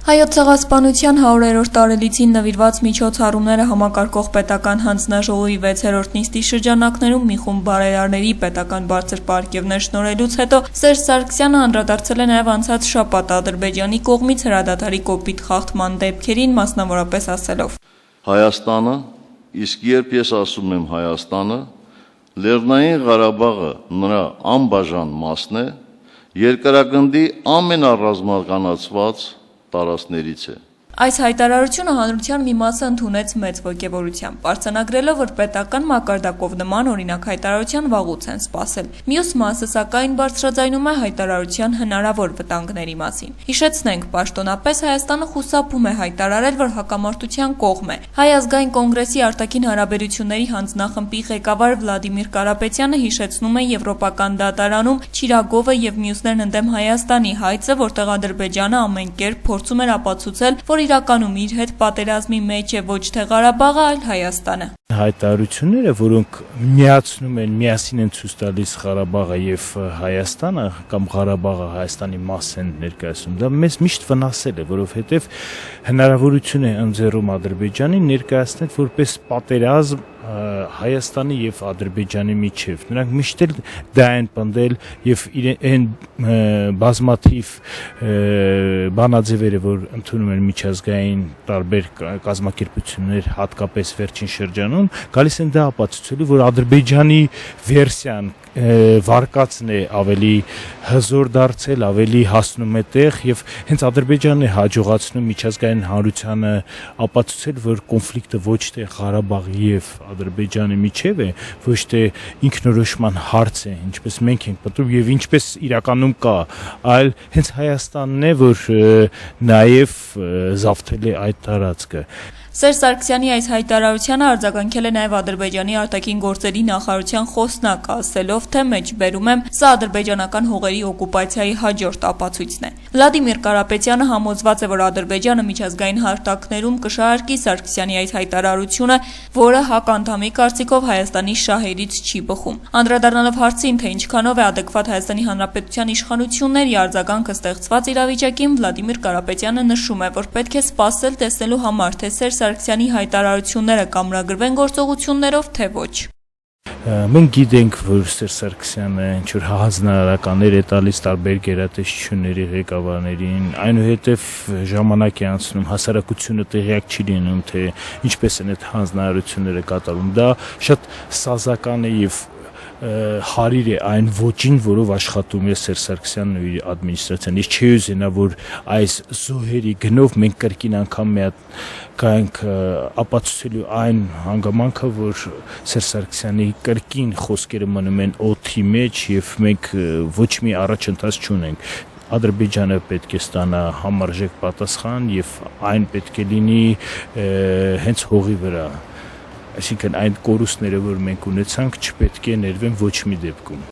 Հայոց ցեղասպանության 100-րդ տարելիցին նվիրված միջոցառումները համակարգող պետական հանձնաժողովի 6-րդ նիստի շրջանակներում մի խումբ բարերարների պետական բարձր պարգևներ շնորհելուց հետո Սերժ Սարգսյանը անդրադարձել է նաև անցած շաբաթ Ադրբեջանի կողմից հրադադարի կոպիտ խախտման դեպքերին, մասնավորապես ասելով. Հայաստանը, իսկ երբ ես ասում եմ Հայաստանը, Լեռնային Ղարաբաղը նրա անբաժան մասն է, երկրագնդի ամենառազմականացված տարածքներից է։ Այս հայտարարությունը հանրության մի մասը ընդունեց մեծ ոգևորությամբ, արձանագրելով, որ պետական մակարդակով նման օրինակ հայտարարության վաղուց են սպասել։ Մյուս մասը, սակայն, բարձրաձայնում է հայտարարության հնարավոր վտանգների մասին։ Հիշեցնենք, պաշտոնապես Հայաստանը խուսափում է հայտարարել, որ հակամարտության կողմ է։ Հայ ազգային կոնգրեսի արտաքին հարաբերությունների հանձնախմբի ղեկավար Վլադիմիր Կարապետյանը հիշեցնում է Եվրոպական դատարանում Չիրագովը եւ մյուսներն ընդդեմ Հայաստանի հայցը, որտեղ Ադրբեջանը ամեն կերպ փորձում էր ապացուցել, որ իրականում իր հետ պատերազմի մեջ է ոչ թե Ղարաբաղը, այլ Հայաստանը։ Հայտարարությունները, որոնք միասին են ցույց տալիս Ղարաբաղը եւ Հայաստանը կամ Ղարաբաղը Հայաստանի մաս են ներկայացնում, դա մեզ միշտ վնասել է, որովհետեւ հնարավորություն է ընձեռում Ադրբեջանին ներկայացնել որպես պատերազմ Հայաստանի եւ Ադրբեջանի միջև։ Նրանք միշտ էլ դա են պնդել եւ այն բազմաթիվ բանաձևերը, որ ընդունում են միջազգային տարբեր կազմակերպություններ, հատկապես վերջին շրջանում, գալիս են դա ապացուցելու, որ Ադրբեջանի վերսիան վարկածն է ավելի հզոր դարձել, ավելի հասնում է տեղ եւ հենց Ադրբեջանն է հաջողացնում միջազգային հանրությանը ապացուցել, որ կոնֆլիկտը ոչ թե Ղարաբաղի եւ Ադրբեջանի միջև է, ոչ թե ինքնորոշման հարց է, ինչպես մենք ենք պատում եւ ինչպես իրականում կա, այլ հենց Հայաստանն է, որ նաեւ զավթել է այդ տարածքը։ Սերժ Սարգսյանի այս հայտարարությանը արձագանքել է նաև Ադրբեջանի արտաքին գործերի նախարարության խոսնակը, ասելով, թե մեջբերում եմ, սա ադրբեջանական հողերի օկուպացիայի հաջորդ ապացույցն է։ Վլադիմիր Կարապետյանը համոզված է, որ Ադրբեջանը միջազգային հարթակներում կշահարկի Սարգսյանի այս հայտարարությունը, որը հականդամի կարծիքով Հայաստանի շահերից չի բխում։ Անդրադառնալով հարցին, թե ինչքանով է ադեկվատ Հայաստանի Հանրապետության իշխանությունների արձագանքը ստեղծված իրավիճակին, Վլադիմիր Կարապետյանը նշում է, որ պետք է սպասել տեսնելու համար, թե Սերժ Սարգսյանի հայտարարությունները կամրագրվեն գործողություններով, թե ոչ։ Մենք գիտենք, որ Սերժ Սարգսյանը ինչ-որ հանձնարարականներ է տալիս տարբեր գերատեսչությունների ղեկավարներին, այնուհետև ժամանակ է անցնում, հասարակությունը տեղյակ չի լինում, թե ինչպես են այդ հանձնարարությունները կատարում։ Դա շատ սազական է եւ հարիր է այն ոճին, որով աշխատում է Սերժ Սարգսյանն ու իր ադմինիստրացիան։ Ես չի ուզենա, որ այս զոհերի գնով մենք կրկին անգամ մի հատ գանք ապացուցելու այն հանգամանքը, որ Սերժ Սարգսյանի կրկին խոսքերը մնում են օդի մեջ եւ մենք ոչ մի առաջընթաց չունենք։ Ադրբեջանը պետք է ստանա համարժեք պատասխան եւ այն պետք է լինի հենց հողի վրա։ Այսինքն այն կորուստները, որ մենք ունեցանք, չպետք է ներվեն ոչ մի դեպքում։